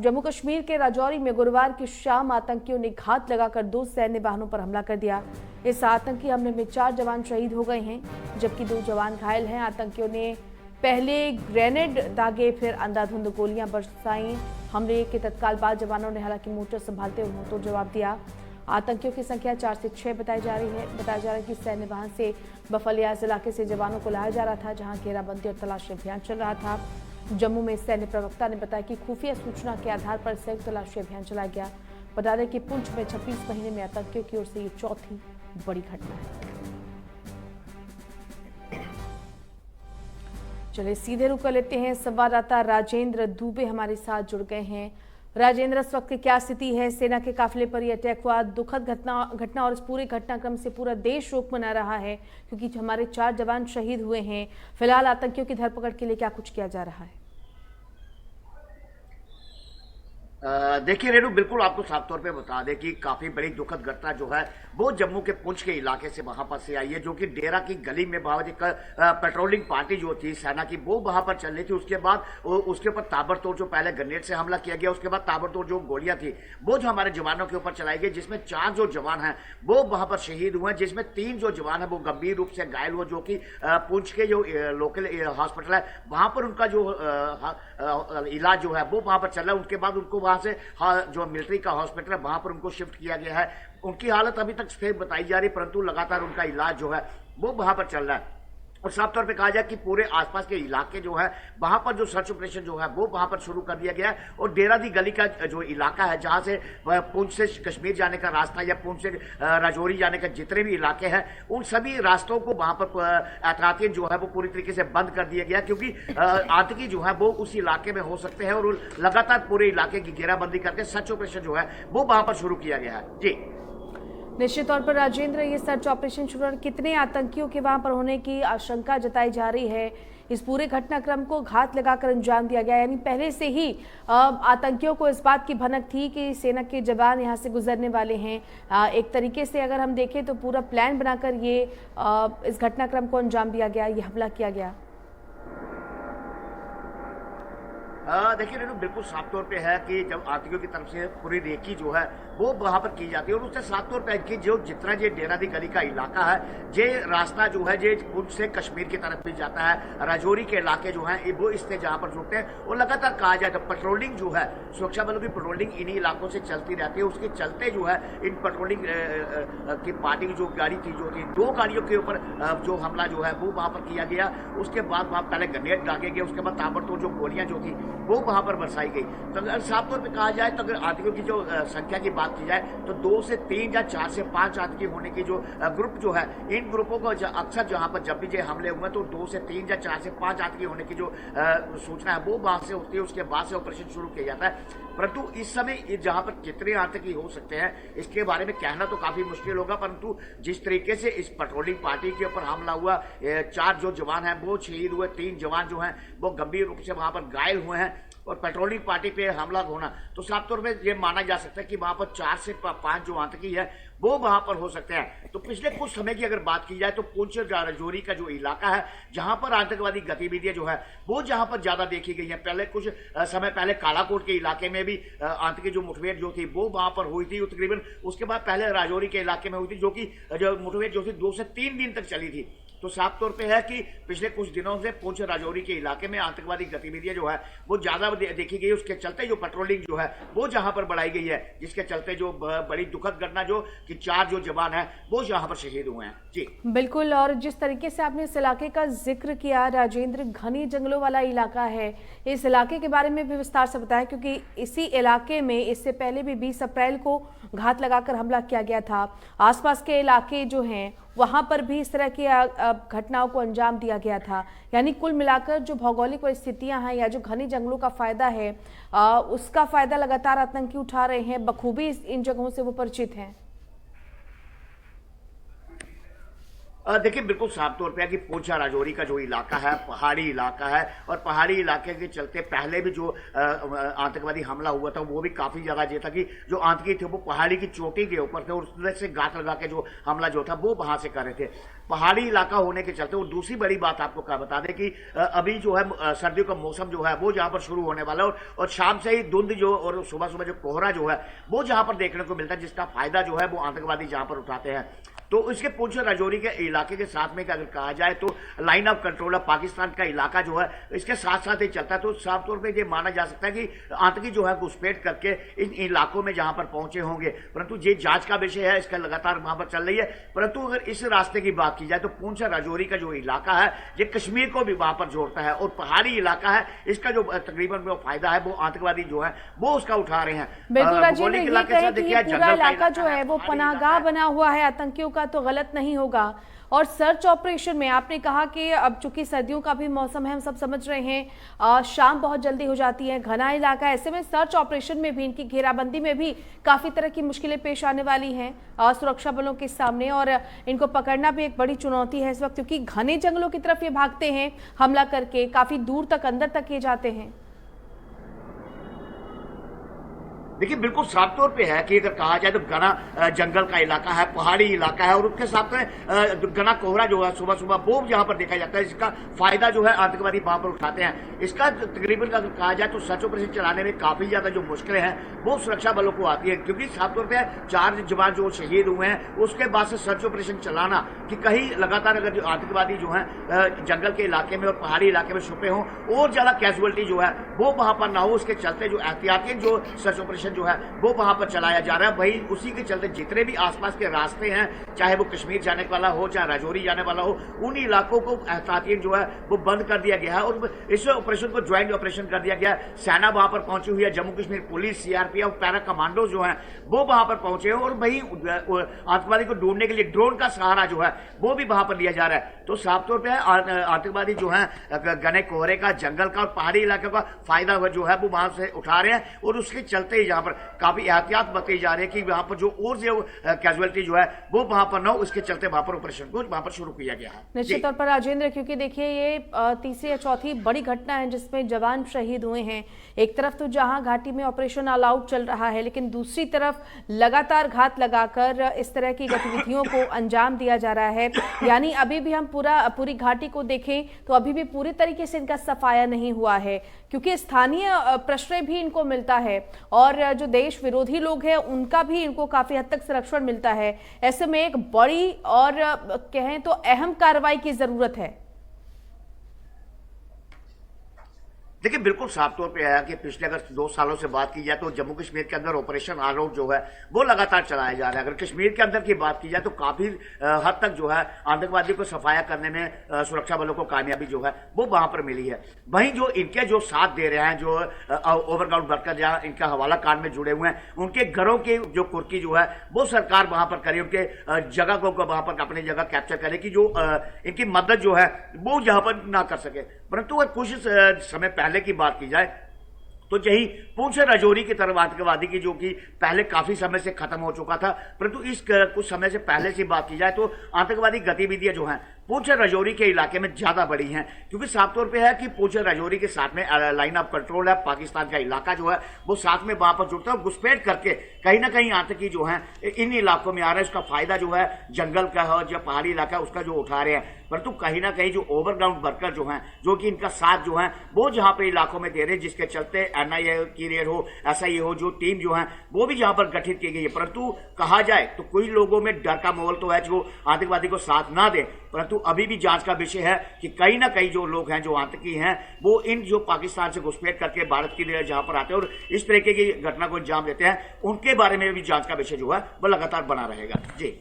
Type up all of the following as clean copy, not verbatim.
जम्मू कश्मीर के राजौरी में गुरुवार की शाम आतंकियों ने घात लगाकर 2 सैन्य वाहनों पर हमला कर दिया। इस आतंकी हमले में 4 जवान शहीद हो गए हैं, जबकि 2 जवान घायल हैं। आतंकियों ने पहले ग्रेनेड दागे, फिर अंधाधुंध गोलियां बरसाई। हमले के तत्काल बाद जवानों ने हालांकि मोर्चा संभालते हुए मुंहतोड़ जवाब दिया। आतंकियों की संख्या 4 से 6 बताई जा रही है। बताया जा रहा है कि सैन्य वाहन से बफलियाज इलाके से जवानों को लाया जा रहा था, जहां घेराबंदी और तलाशी अभियान चल रहा था। जम्मू में सैन्य प्रवक्ता ने बताया कि खुफिया सूचना के आधार पर संयुक्त तलाशी अभियान चलाया गया। बता दें कि पुंछ में 26 महीने में आतंकियों की ओर से ये चौथी बड़ी घटना है। चलिए सीधे रुक कर लेते हैं, संवाददाता राजेंद्र दुबे हमारे साथ जुड़ गए हैं। राजेंद्र, इस वक्त की क्या स्थिति है? सेना के काफिले पर यह अटैक हुआ, दुखद घटना और इस पूरे घटनाक्रम से पूरा देश शोक मना रहा है, क्योंकि हमारे 4 जवान शहीद हुए हैं। फिलहाल आतंकियों की धरपकड़ के लिए क्या कुछ किया जा रहा है? देखिए रेणु, बिल्कुल आपको साफ तौर पे बता दें कि काफी बड़ी दुखद घटना जो है वो जम्मू के पुंछ के इलाके से वहां पर से आई है, जो कि डेरा की गली में एक पेट्रोलिंग पार्टी जो थी सेना की वो वहां पर चल रही थी। उसके बाद उसके ऊपर ताबड़तोड़ जो पहले ग्रेनेड से हमला किया गया, उसके बाद ताबड़तोड़ जो गोलियां थी वो जो हमारे जवानों के ऊपर चलाई गई, जिसमें 4 जो जवान हैं वो वहां पर शहीद हुए, जिसमें 3 जो जवान है वो गंभीर रूप से घायल हुए, जो कि पुंछ के जो लोकल हॉस्पिटल है वहां पर उनका जो इलाज जो है वो वहां पर चल रहा है। उसके बाद उनको वहां से जो मिलिट्री का हॉस्पिटल है वहां पर उनको शिफ्ट किया गया है। उनकी हालत अभी तक स्थिर बताई जा रही, परंतु लगातार उनका इलाज जो है वो वहां पर चल रहा है। और साफ तौर पे कहा जाए कि पूरे आसपास के इलाके जो है वहां पर जो सर्च ऑपरेशन जो है वो वहां पर शुरू कर दिया गया है। और डेरा दी गली का जो इलाका है, जहां से पुंछ से कश्मीर जाने का रास्ता या पुंछ से राजौरी जाने का जितने भी इलाके हैं उन सभी रास्तों को वहां पर एहतियातन जो है वो पूरी तरीके से बंद कर दिया गया, क्योंकि आतंकी जो है वो उस इलाके में हो सकते हैं। और लगातार पूरे इलाके की घेराबंदी करके सर्च ऑपरेशन जो है वो वहां पर शुरू किया गया है। जी निश्चित तौर पर राजेंद्र, ये सर्च ऑपरेशन शुरू और कितने आतंकियों के वहां पर होने की आशंका जताई जा रही है? इस पूरे घटनाक्रम को घात लगाकर अंजाम दिया गया, यानी पहले से ही आतंकियों को इस बात की भनक थी कि सेना के जवान यहां से गुजरने वाले हैं। एक तरीके से अगर हम देखें तो पूरा प्लान बनाकर ये इस घटनाक्रम को अंजाम दिया गया, ये हमला किया गया। देखिए रेणु, बिल्कुल साफ तौर पे है कि जब आतंकियों की तरफ से पूरी रेकी जो है वो वहां पर की जाती है, और उससे साफ तौर पे कि जो जितना ये डेरा दी गली का इलाका है, ये रास्ता जो है ये पुंछ से कश्मीर की तरफ भी जाता है। राजौरी के इलाके जो है वो इससे जहां पर जुड़ते हैं, और लगातार कहा जाए तो पेट्रोलिंग जो है, सुरक्षा बलों की पेट्रोलिंग इन्हीं इलाकों से चलती रहती है। उसके चलते जो है इन पेट्रोलिंग की पार्टी की जो गाड़ी थी, जो थी 2 गाड़ियों के ऊपर जो हमला जो है वो वहां पर किया गया। उसके बाद वहां पहले ग्रेनेड दागे गए, उसके बाद ताबड़तोड़ जो गोलियां जो थी वो वहां पर बरसाई गई। तो अगर साफ तौर पे कहा जाए तो अगर आतंकियों की जो संख्या की बात की जाए तो 2 से 3 या 4 से 5 आतंकी होने की जो ग्रुप जो है, इन ग्रुपों को अक्सर जहां पर जब भी ये हमले हुए तो 2 से 3 या 4 से 5 आतंकी होने की जो सूचना है वो वहां से होती है। उसके बाद से ऑपरेशन शुरू किया जाता है। परंतु इस समय जहां पर कितने आतंकी हो सकते हैं इसके बारे में कहना तो काफी मुश्किल होगा, परंतु जिस तरीके से इस पेट्रोलिंग पार्टी के ऊपर हमला हुआ, 4 जो जवान हैं वो शहीद हुए, 3 जवान जो हैं वो गंभीर रूप से वहां पर घायल हुए हैं, और पेट्रोलिंग पार्टी पे हमला होना, तो साफ तौर पे ये माना जा सकता है कि वहां पर 4 से 5 जो आतंकी है वो वहां पर हो सकते हैं। तो पिछले कुछ समय की अगर बात की जाए तो पुंछ राजौरी का जो इलाका है जहां पर आतंकवादी गतिविधियां जो है वो जहां पर ज्यादा देखी गई है। पहले कुछ समय पहले कालाकोट के इलाके में भी आतंकी जो मुठभेड़ जो थी वो वहां पर हुई थी तकरीबन। उसके बाद पहले राजौरी के इलाके में हुई थी, जो कि जो मुठभेड़ जो थी 2 से 3 दिन तक चली थी। तो साफ तौर पे है कि पिछले कुछ दिनों से पुंछ राजौरी के इलाके में आतंकवादी गतिविधियां जो है वो ज्यादा देखी गई। उसके चलते जो पेट्रोलिंग जो है वो जहां पर बढ़ाई गई है, जिसके चलते जो बड़ी दुखद घटना जो कि 4 जो जवान हैं वो जहां पर शहीद हुए हैं। जी बिल्कुल, और जिस तरीके से आपने इस इलाके का जिक्र किया राजेंद्र, घनी जंगलों वाला इलाका है, इस इलाके के बारे में भी विस्तार से बताया, क्योंकि इसी इलाके में इससे पहले भी 20 अप्रैल को घात लगाकर हमला किया गया था। आसपास के इलाके जो हैं वहां पर भी इस तरह की घटनाओं को अंजाम दिया गया था। यानी कुल मिलाकर जो भौगोलिक परिस्थितियां हैं या जो घने जंगलों का फायदा है उसका फायदा लगातार आतंकी उठा रहे हैं, बखूबी इन जगहों से वो परिचित हैं। देखिए बिल्कुल साफ तौर पे है कि पूंछ राजौरी का जो इलाका है पहाड़ी इलाका है, और पहाड़ी इलाके के चलते पहले भी जो आतंकवादी हमला हुआ था वो भी काफी ज्यादा ये था कि जो आतंकी थे वो पहाड़ी की चोटी के ऊपर थे और उसमें से गात लगा के जो हमला जो था वो वहां से कर रहे थे पहाड़ी इलाका होने के चलते। और दूसरी बड़ी बात आपको क्या बता दें कि अभी जो है सर्दियों का मौसम जो है वो जहां पर शुरू होने वाला है, और शाम से ही धुंध जो और सुबह सुबह जो कोहरा जो है वो जहां पर देखने को मिलता है, जिसका फायदा जो है वो आतंकवादी जहां पर उठाते हैं। तो इसके पूंछ राजौरी के इलाके के साथ में अगर कहा जाए तो लाइन ऑफ कंट्रोल है पाकिस्तान का इलाका जो है इसके साथ साथ ही चलता है। तो साफ तौर पे ये माना जा सकता है कि आतंकी जो है घुसपैठ करके इन इलाकों में जहां पर पहुंचे होंगे, परंतु ये जांच का विषय है, इसका लगातार वहां पर चल रही है। परंतु अगर इस रास्ते की बात की जाए तो पूंछ राजौरी का जो इलाका है ये कश्मीर को भी वहां पर जोड़ता है, और पहाड़ी इलाका है इसका जो तकरीबन जो फायदा है वो आतंकवादी जो है वो उसका उठा रहे हैं। बिल्कुल राजेंद्र, ये कहें कि ये पूरा इलाका जो है वो पनाहगाह बना हुआ है आतंकियों का, तो गलत नहीं होगा। और सर्च ऑपरेशन में आपने कहा कि अब चूंकि सर्दियों का भी मौसम है, हम सब समझ रहे हैं, शाम बहुत जल्दी हो जाती है, घना इलाका, ऐसे में सर्च ऑपरेशन में भी इनकी घेराबंदी में भी काफी तरह की मुश्किलें पेश आने वाली हैं सुरक्षा बलों के सामने, और इनको पकड़ना भी एक बड़ी चुनौती है इस वक्त, क्योंकि घने जंगलों की तरफ ये भागते हैं हमला करके, काफी दूर तक अंदर तक ये जाते हैं। देखिए बिल्कुल साफ तौर पे है कि अगर कहा जाए तो घना जंगल का इलाका है, पहाड़ी इलाका है, और उसके साथ में घना कोहरा जो है सुबह सुबह वो जहां पर देखा जाता है, इसका फायदा जो है आतंकवादी वहां पर उठाते हैं। इसका तकरीबन अगर कहा जाए तो सर्च ऑपरेशन चलाने में काफी ज्यादा जो मुश्किलें हैं वो सुरक्षा बलों को आती है, क्योंकि साफ तौर पर 4 जवान जो शहीद हुए हैं उसके बाद से सर्च ऑपरेशन चलाना कि कहीं लगातार अगर जो आतंकवादी जो है जंगल के इलाके में और पहाड़ी इलाके में छुपे हों और ज्यादा कैजुअलिटी जो है वो वहां पर ना हो, उसके चलते जो एहतियाती जो सर्च ऑपरेशन जो है वो वहां पर चलाया जा रहा है। वही उसी के चलते जितने भी आसपास के रास्ते हैं, चाहे वो कश्मीर जाने वाला हो चाहे राजौरी जाने वाला हो, उन इलाकों को एहतियातन जो है वो बंद कर दिया गया है और इस ऑपरेशन को ज्वाइंट ऑपरेशन कर दिया गया है। सेना वहां पर पहुंची हुई है, Jammu Kashmir police, CRPF, para commando जो है वो वहां पर पहुंचे हैं, और वही आतंकवादी को ढूंढने के लिए ड्रोन का सहारा जो है वो भी वहां पर लिया जा रहा है। तो साफ तौर पर आतंकवादी जो है घने कोहरे का, जंगल का और पहाड़ी इलाके का फायदा जो है वो वहां से उठा रहे हैं, और उसके चलते ही यहाँ पर काफी एहतियात बरती जा रही है कि वहां पर जो और जो कैजुअलिटी जो है वो वहां पर ना हो, उसके चलते वहां पर ऑपरेशन को वहां पर शुरू किया गया है। निश्चित तौर पर राजेंद्र, क्योंकि देखिए ये तीसरी या चौथी बड़ी घटना है जिसमें जवान शहीद हुए हैं। एक तरफ तो जहां घाटी में ऑपरेशन ऑल आउट चल रहा है, लेकिन दूसरी तरफ लगातार घात लगाकर इस तरह की गतिविधियों को अंजाम दिया जा रहा है। यानी अभी भी हम पूरी घाटी को देखें तो अभी भी पूरी तरीके से इनका सफाया नहीं हुआ है, क्योंकि स्थानीय प्रश्रय भी इनको मिलता है और जो देश विरोधी लोग हैं उनका भी इनको काफी हद तक संरक्षण मिलता है। ऐसे में एक बड़ी और कहें तो अहम कार्रवाई की जरूरत है। देखिए बिल्कुल साफ तौर पे है कि पिछले अगर 2 सालों से बात की जाए तो जम्मू कश्मीर के अंदर ऑपरेशन ऑल आउट जो है वो लगातार चलाया जा रहा है। अगर कश्मीर के अंदर की बात की जाए तो काफी हद तक जो है आतंकवादियों को सफाया करने में सुरक्षा बलों को कामयाबी जो है वो वहां पर मिली है। वहीं जो इनके जो साथ दे रहे हैं, जो ओवरग्राउंड वर्कर जहां इनका हवाला कांड में जुड़े हुए हैं, उनके घरों की जो कुर्की जो है वो सरकार वहां पर करे, उनके जगह को वहां पर अपनी जगह कैप्चर करे कि जो इनकी मदद जो है वो यहां पर ना कर सके। परंतु अगर कुछ समय पहले की बात की जाए तो यही पूंछ राजौरी की तरफ आतंकवादी की जो कि पहले काफी समय से खत्म हो चुका था, परंतु इस कुछ समय से पहले से बात की जाए तो आतंकवादी गतिविधियां जो हैं पूंछ राजौरी के इलाके में ज्यादा बढ़ी हैं, क्योंकि साफ तौर पे है कि पूंछ राजौरी के साथ में लाइन ऑफ कंट्रोल है, पाकिस्तान का इलाका जो है वो साथ में वहां पर जुड़ता है और घुसपैठ करके कहीं ना कहीं आतंकी जो है इन इलाकों में आ रहे हैं। उसका फायदा जो है जंगल का हो या पहाड़ी इलाका उसका जो उठा रहे हैं, परंतु कहीं ना कहीं जो ओवरग्राउंड वर्कर जो है जो कि इनका साथ जो है वो जहां पर इलाकों में दे रहे हैं, जिसके चलते एनआईए की रेड हो, एसआईए हो, जो टीम जो है वो भी जहां पर गठित की गई है। परंतु कहा जाए तो कुछ लोगों में डर का माहौल तो है जो आतंकवादी को साथ ना दे, परंतु अभी भी जांच का विषय है कि कहीं ना कहीं जो लोग हैं जो आतंकी हैं वो इन जो पाकिस्तान से घुसपैठ करके भारत की लिए जहां पर आते हैं और इस तरीके की घटना को अंजाम देते हैं, उनके बारे में भी जांच का विषय जो है वो लगातार बना रहेगा। जी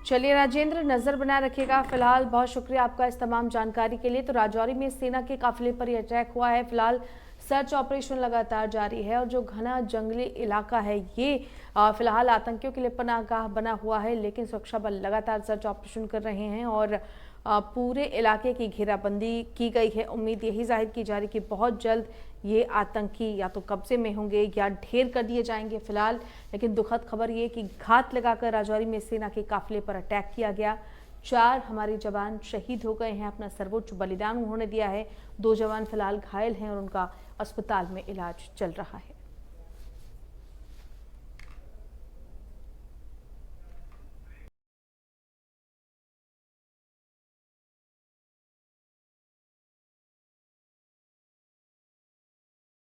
चलिए राजेंद्र, नजर बनाए रखिएगा। फिलहाल बहुत शुक्रिया आपका इस तमाम जानकारी के लिए। तो राजौरी में सेना के काफिले पर यह अटैक हुआ है। फिलहाल सर्च ऑपरेशन लगातार जारी है और जो घना जंगली इलाका है ये फिलहाल आतंकियों के लिए पनाहगाह बना हुआ है, लेकिन सुरक्षा बल लगातार सर्च ऑपरेशन कर रहे हैं और पूरे इलाके की घेराबंदी की गई है। उम्मीद यही जाहिर की जा रही कि बहुत जल्द ये आतंकी या तो कब्जे में होंगे या ढेर कर दिए जाएंगे। फिलहाल लेकिन दुखद खबर ये कि घात लगाकर राजौरी में सेना के काफिले पर अटैक किया गया। 4 हमारे जवान शहीद हो गए हैं, अपना सर्वोच्च बलिदान उन्होंने दिया है। 2 जवान फिलहाल घायल हैं और उनका अस्पताल में इलाज चल रहा है।